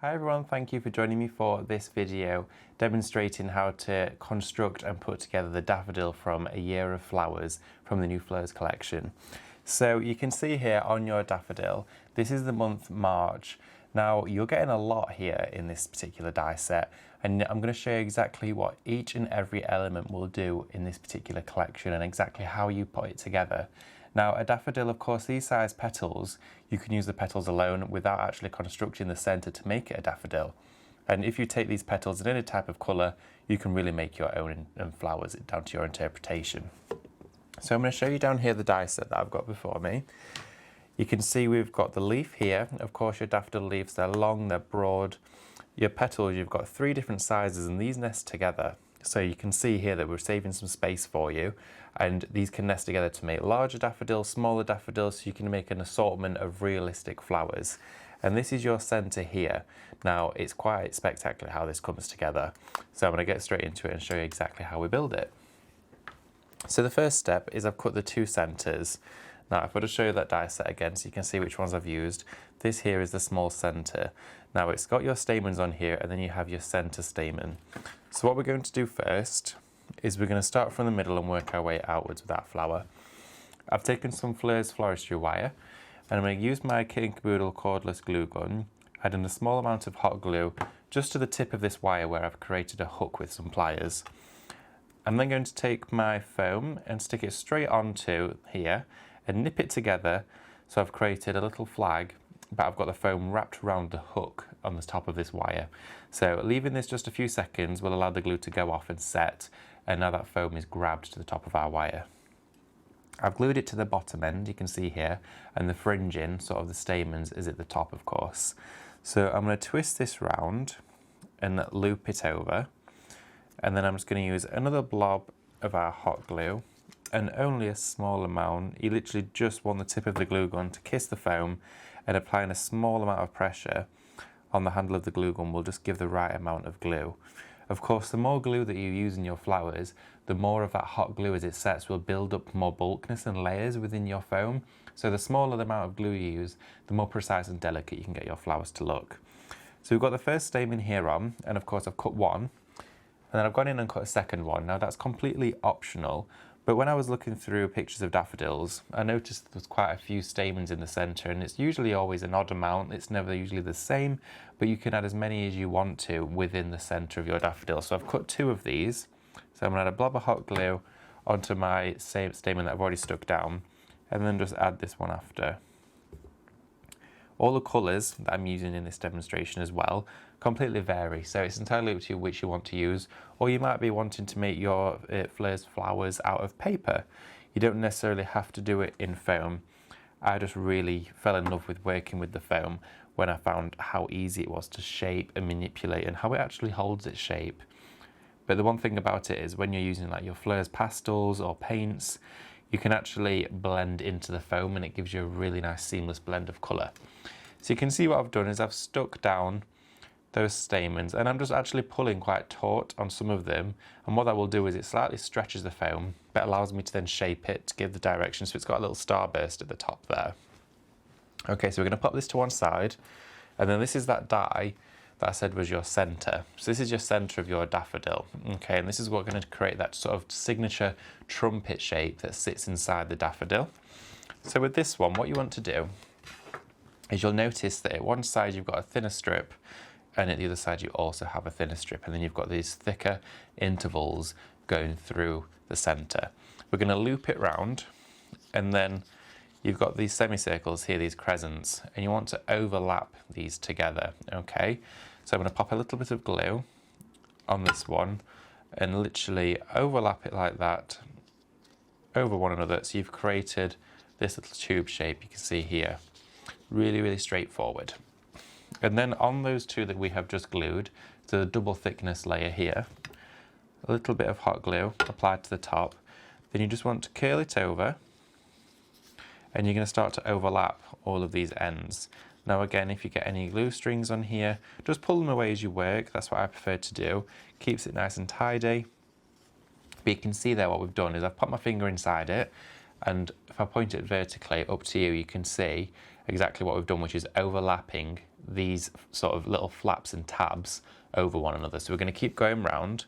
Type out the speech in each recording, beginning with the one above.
Hi everyone, thank you for joining me for this video demonstrating how to construct and put together the daffodil from A Year of Flowers from the new Fleurs collection. So you can see here on your daffodil, this is the month March. Now you're getting a lot here in this particular die set, and I'm going to show you exactly what each and every element will do in this particular collection and exactly how you put it together. Now a daffodil, of course, these size petals, you can use the petals alone without actually constructing the centre to make it a daffodil. And if you take these petals in any type of colour, you can really make your own and flowers it down to your interpretation. So I'm going to show you down here the die set that I've got before me. You can see we've got the leaf here. Of course, your daffodil leaves, they're long, they're broad. Your petals, you've got 3 different sizes and these nest together. So you can see here that we're saving some space for you, and these can nest together to make larger daffodils, smaller daffodils, so you can make an assortment of realistic flowers. And this is your centre here. Now it's quite spectacular how this comes together. So I'm going to get straight into it and show you exactly how we build it. So the first step is I've cut the 2 centres. Now if I just show you that die set again so you can see which ones I've used. This here is the small centre. Now it's got your stamens on here and then you have your centre stamen. So what we're going to do first is we're going to start from the middle and work our way outwards with that flower. I've taken some Fleurs floristry wire and I'm going to use my Kit and Caboodle cordless glue gun, adding a small amount of hot glue just to the tip of this wire where I've created a hook with some pliers. I'm then going to take my foam and stick it straight onto here and nip it together, so I've created a little flag, but I've got the foam wrapped around the hook on the top of this wire. So leaving this just a few seconds will allow the glue to go off and set, and now that foam is grabbed to the top of our wire. I've glued it to the bottom end, you can see here, and the fringing, sort of the stamens, is at the top, of course. So I'm going to twist this round and loop it over, and then I'm just going to use another blob of our hot glue, and only a small amount. You literally just want the tip of the glue gun to kiss the foam, and applying a small amount of pressure on the handle of the glue gun will just give the right amount of glue. Of course, the more glue that you use in your flowers, the more of that hot glue as it sets will build up more bulkness and layers within your foam. So the smaller the amount of glue you use, the more precise and delicate you can get your flowers to look. So we've got the first stamen here on, and of course I've cut one, and then I've gone in and cut a second one. Now that's completely optional, but when I was looking through pictures of daffodils, I noticed there's quite a few stamens in the centre, and it's usually always an odd amount. It's never usually the same, but you can add as many as you want to within the centre of your daffodil. So I've cut 2 of these. So I'm going to add a blob of hot glue onto my same stamen that I've already stuck down, and then just add this one after. All the colours that I'm using in this demonstration as well completely vary, so it's entirely up to you which you want to use, or you might be wanting to make your Fleurs flowers out of paper. You don't necessarily have to do it in foam. I just really fell in love with working with the foam when I found how easy it was to shape and manipulate and how it actually holds its shape. But the one thing about it is when you're using like your Fleurs pastels or paints, you can actually blend into the foam and it gives you a really nice seamless blend of colour. So you can see what I've done is I've stuck down those stamens and I'm just actually pulling quite taut on some of them, and what that will do is it slightly stretches the foam but allows me to then shape it to give the direction, so it's got a little starburst at the top there. Okay, so we're going to pop this to one side, and then this is that die that I said was your centre. So this is your centre of your daffodil, okay, and this is what's going to create that sort of signature trumpet shape that sits inside the daffodil. So with this one, what you want to do is you'll notice that at one side you've got a thinner strip, and at the other side you also have a thinner strip, and then you've got these thicker intervals going through the centre. We're going to loop it round, and then you've got these semicircles here, these crescents, and you want to overlap these together, okay? So I'm going to pop a little bit of glue on this one and literally overlap it like that over one another, so you've created this little tube shape you can see here. Really, really straightforward. And then on those 2 that we have just glued, to the double thickness layer here, a little bit of hot glue applied to the top, then you just want to curl it over, and you're going to start to overlap all of these ends. Now again, if you get any glue strings on here, just pull them away as you work. That's what I prefer to do. Keeps it nice and tidy. But you can see there what we've done is I've put my finger inside it, and if I point it vertically up to you, you can see exactly what we've done, which is overlapping these sort of little flaps and tabs over one another. So we're going to keep going round.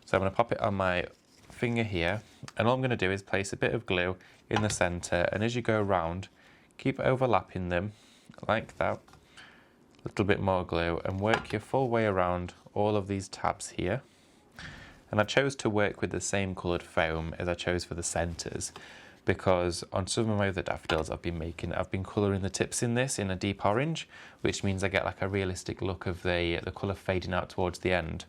So I'm going to pop it on my finger here, and all I'm going to do is place a bit of glue in the center, and as you go around, keep overlapping them like that, a little bit more glue, and work your full way around all of these tabs here. And I chose to work with the same coloured foam as I chose for the centres, because on some of my other daffodils I've been colouring the tips in this in a deep orange, which means I get like a realistic look of the colour fading out towards the end.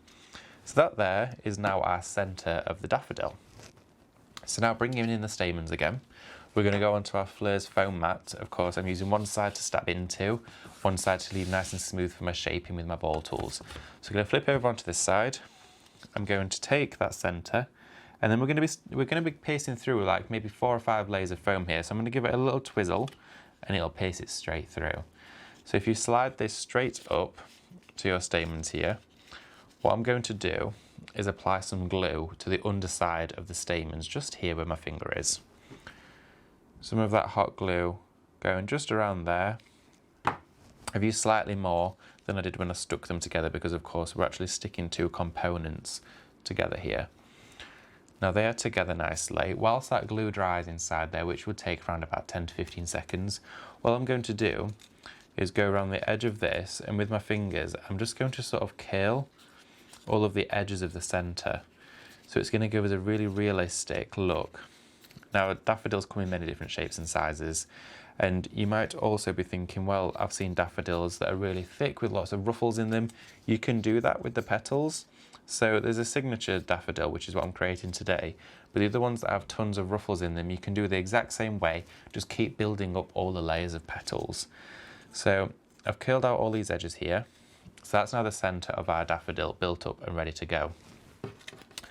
So that there is now our centre of the daffodil. So now bringing in the stamens again, we're going to go onto our Fleurs foam mat. Of course, I'm using one side to stab into, one side to leave nice and smooth for my shaping with my ball tools. So I'm going to flip over onto this side. I'm going to take that centre, and then we're going to be pasting through like maybe 4 or 5 layers of foam here. So I'm going to give it a little twizzle, and it'll paste it straight through. So if you slide this straight up to your stamens here, what I'm going to do is apply some glue to the underside of the stamens, just here where my finger is. Some of that hot glue going just around there. I've used slightly more than I did when I stuck them together, because of course we're actually sticking 2 components together here. Now they are together nicely. Whilst that glue dries inside there, which would take around about 10 to 15 seconds, what I'm going to do is go around the edge of this, and with my fingers I'm just going to sort of curl all of the edges of the centre. So it's going to give us a really realistic look. Now daffodils come in many different shapes and sizes, and you might also be thinking, well, I've seen daffodils that are really thick with lots of ruffles in them. You can do that with the petals. So there's a signature daffodil, which is what I'm creating today, but the other ones that have tons of ruffles in them, you can do the exact same way, just keep building up all the layers of petals. So I've curled out all these edges here. So that's now the centre of our daffodil built up and ready to go.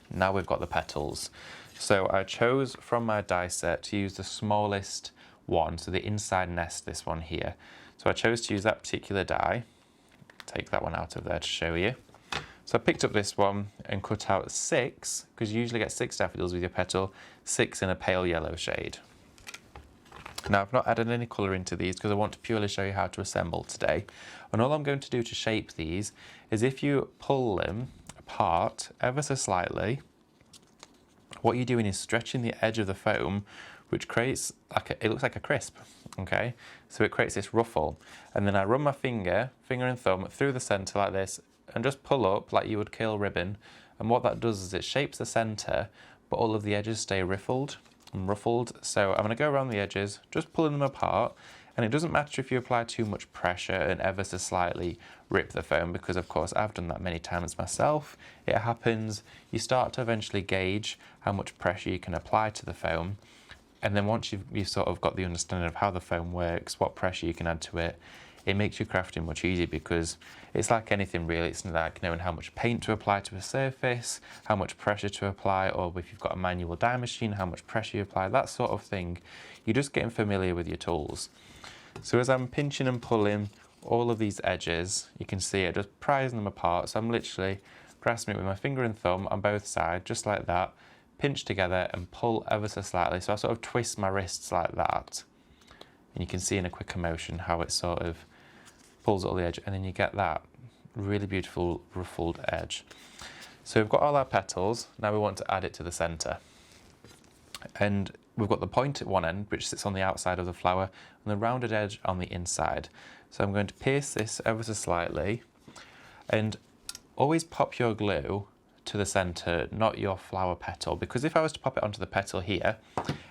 Now we've got the petals. So I chose from my die set to use the smallest one, so the inside nest, this one here. So I chose to use that particular die. Take that one out of there to show you. So I picked up this one and cut out 6, because you usually get 6 daffodils with your petal, 6 in a pale yellow shade. Now I've not added any colour into these because I want to purely show you how to assemble today. And all I'm going to do to shape these is, if you pull them apart ever so slightly, what you're doing is stretching the edge of the foam, which creates it looks like a crisp, okay? So it creates this ruffle. And then I run my finger and thumb through the centre like this, and just pull up like you would curl ribbon. And what that does is it shapes the centre, but all of the edges stay ruffled. So I'm going to go around the edges, just pulling them apart, and it doesn't matter if you apply too much pressure and ever so slightly rip the foam, because of course I've done that many times myself. It happens. You start to eventually gauge how much pressure you can apply to the foam, and then once you've sort of got the understanding of how the foam works, what pressure you can add to it, it makes your crafting much easier, because it's like anything really. It's like knowing how much paint to apply to a surface, how much pressure to apply, or if you've got a manual die machine, how much pressure you apply, that sort of thing. You're just getting familiar with your tools. So as I'm pinching and pulling all of these edges, you can see it, just prizing them apart. So I'm literally grasping it with my finger and thumb on both sides, just like that, pinch together and pull ever so slightly. So I sort of twist my wrists like that. And you can see in a quicker motion how it sort of pulls all the edge, and then you get that really beautiful ruffled edge. So we've got all our petals. Now we want to add it to the centre. And we've got the point at one end, which sits on the outside of the flower, and the rounded edge on the inside. So I'm going to pierce this ever so slightly, and always pop your glue to the centre, not your flower petal, because if I was to pop it onto the petal here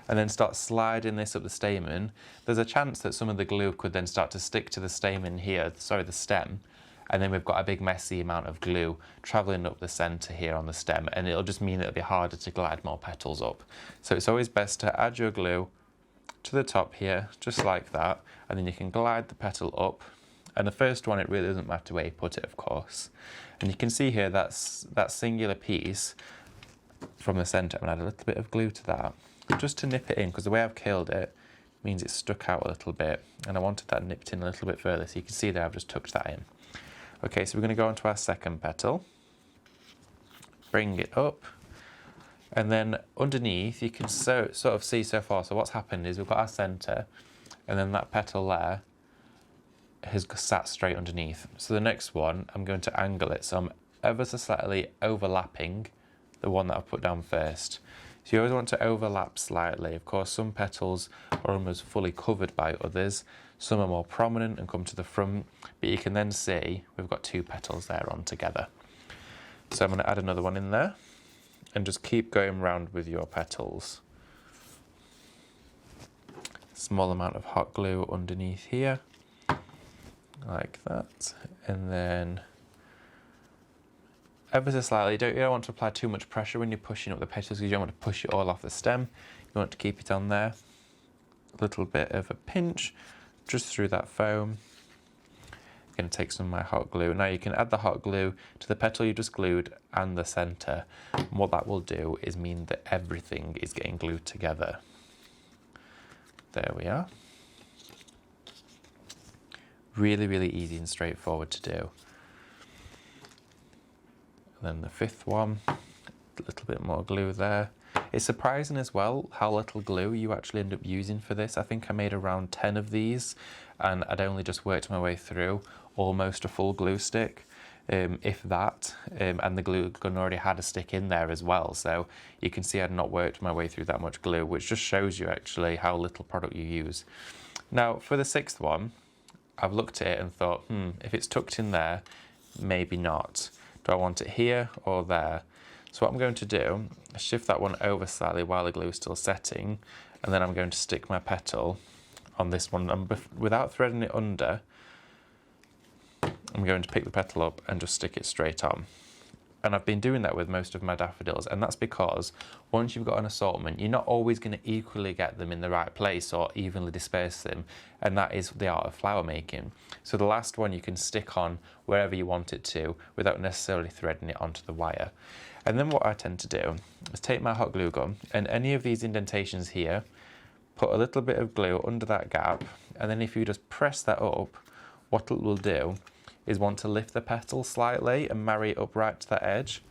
and then start sliding this up the stamen, there's a chance that some of the glue could then start to stick to the stamen here, sorry, the stem, and then we've got a big messy amount of glue travelling up the centre here on the stem, and it'll just mean it'll be harder to glide more petals up. So it's always best to add your glue to the top here, just like that, and then you can glide the petal up. And the first one, it really doesn't matter where you put it, of course. And you can see here that's that singular piece from the centre. I'm going to add a little bit of glue to that, just to nip it in, because the way I've curled it means it's stuck out a little bit, and I wanted that nipped in a little bit further. So you can see there I've just tucked that in. Okay, so we're going to go on to our second petal. Bring it up. And then underneath, you can sort of see so far. So what's happened is we've got our centre, and then that petal there has sat straight underneath. So the next one, I'm going to angle it so I'm ever so slightly overlapping the one that I've put down first. So you always want to overlap slightly. Of course, some petals are almost fully covered by others. Some are more prominent and come to the front, but you can then see we've got 2 petals there on together. So I'm going to add another one in there and just keep going round with your petals. Small amount of hot glue underneath here, like that, and then ever so slightly. You don't want to apply too much pressure when you're pushing up the petals because you don't want to push it all off the stem. You want to keep it on there. A little bit of a pinch just through that foam. I'm going to take some of my hot glue. Now you can add the hot glue to the petal you just glued and the centre. And what that will do is mean that everything is getting glued together. There we are. Really, really easy and straightforward to do. And then the 5th one, a little bit more glue there. It's surprising as well how little glue you actually end up using for this. I think I made around 10 of these and I'd only just worked my way through almost a full glue stick, if that, and the glue gun already had a stick in there as well. So you can see I'd not worked my way through that much glue, which just shows you actually how little product you use. Now for the 6th one, I've looked at it and thought, if it's tucked in there, maybe not. Do I want it here or there? So what I'm going to do is shift that one over slightly while the glue is still setting, and then I'm going to stick my petal on this one. And without threading it under, I'm going to pick the petal up and just stick it straight on. And I've been doing that with most of my daffodils, and that's because once you've got an assortment, you're not always going to equally get them in the right place or evenly disperse them, and that is the art of flower making. So the last one you can stick on wherever you want it to without necessarily threading it onto the wire. And then what I tend to do is take my hot glue gun and any of these indentations here, put a little bit of glue under that gap, and then if you just press that up, what it will do is want to lift the petal slightly and marry it up right to that edge.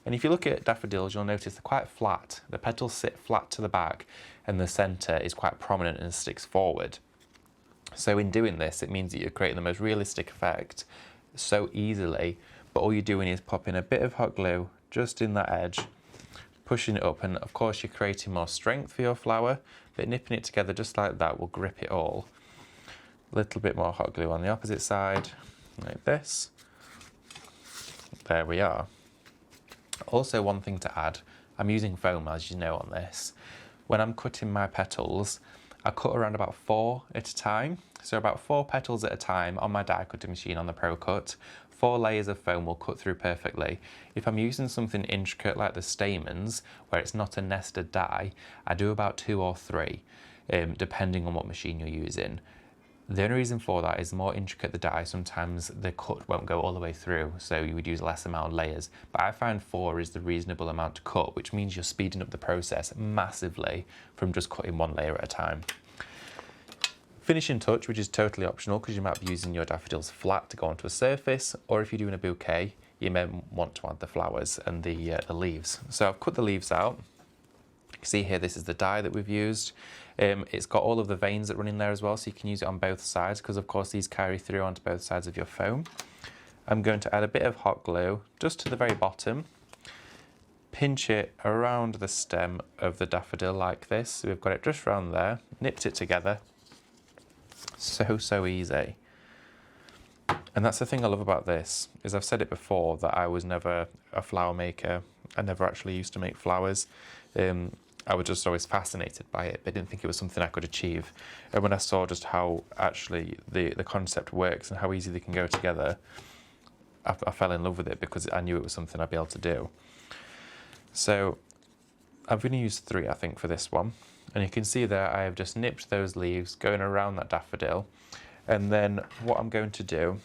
And if you look at daffodils, you'll notice they're quite flat. The petals sit flat to the back and the centre is quite prominent and sticks forward. So in doing this, it means that you're creating the most realistic effect so easily, but all you're doing is popping a bit of hot glue just in that edge, pushing it up, and of course you're creating more strength for your flower, but nipping it together just like that will grip it all. A little bit more hot glue on the opposite side, like this. There we are. Also, one thing to add, I'm using foam as you know on this. When I'm cutting my petals, I cut around about 4 at a time. So about 4 petals at a time on my die cutting machine on the Pro Cut. 4 layers of foam will cut through perfectly. If I'm using something intricate like the stamens, where it's not a nested die, I do about 2 or 3, depending on what machine you're using. The only reason for that is the more intricate the die, sometimes the cut won't go all the way through, so you would use less amount of layers. But I find 4 is the reasonable amount to cut, which means you're speeding up the process massively from just cutting 1 layer at a time. Finishing touch, which is totally optional because you might be using your daffodils flat to go onto a surface, or if you're doing a bouquet, you may want to add the flowers and the leaves. So I've cut the leaves out. You can see here, this is the die that we've used. It's got all of the veins that run in there as well, so you can use it on both sides because of course these carry through onto both sides of your foam. I'm going to add a bit of hot glue just to the very bottom, pinch it around the stem of the daffodil like this. So we've got it just around there, nipped it together. So easy. And that's the thing I love about this, is I've said it before that I was never a flower maker. I never actually used to make flowers. I was just always fascinated by it, but didn't think it was something I could achieve. And when I saw just how actually the concept works and how easy they can go together, I fell in love with it because I knew it was something I'd be able to do. So I'm going to use 3, I think, for this one. And you can see there I have just nipped those leaves going around that daffodil. And then what I'm going to do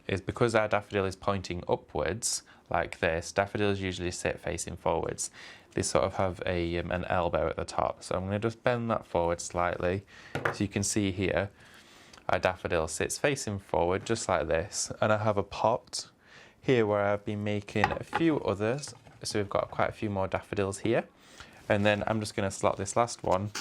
is, because our daffodil is pointing upwards like this, daffodils usually sit facing forwards. They sort of have an elbow at the top. So I'm going to just bend that forward slightly. So you can see here, our daffodil sits facing forward just like this. And I have a pot here where I've been making a few others. So we've got quite a few more daffodils here. And then I'm just going to slot this last one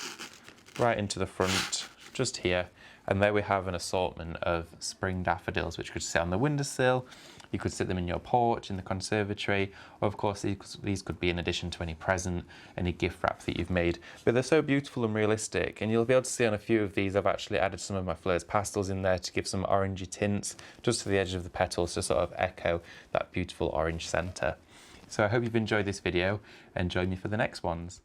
right into the front, just here. And there we have an assortment of spring daffodils which could sit on the windowsill. You could sit them in your porch, in the conservatory, or of course these could be in addition to any present, any gift wrap that you've made. But they're so beautiful and realistic, and you'll be able to see on a few of these I've actually added some of my Fleurs pastels in there to give some orangey tints just to the edge of the petals to sort of echo that beautiful orange centre. So I hope you've enjoyed this video and join me for the next ones.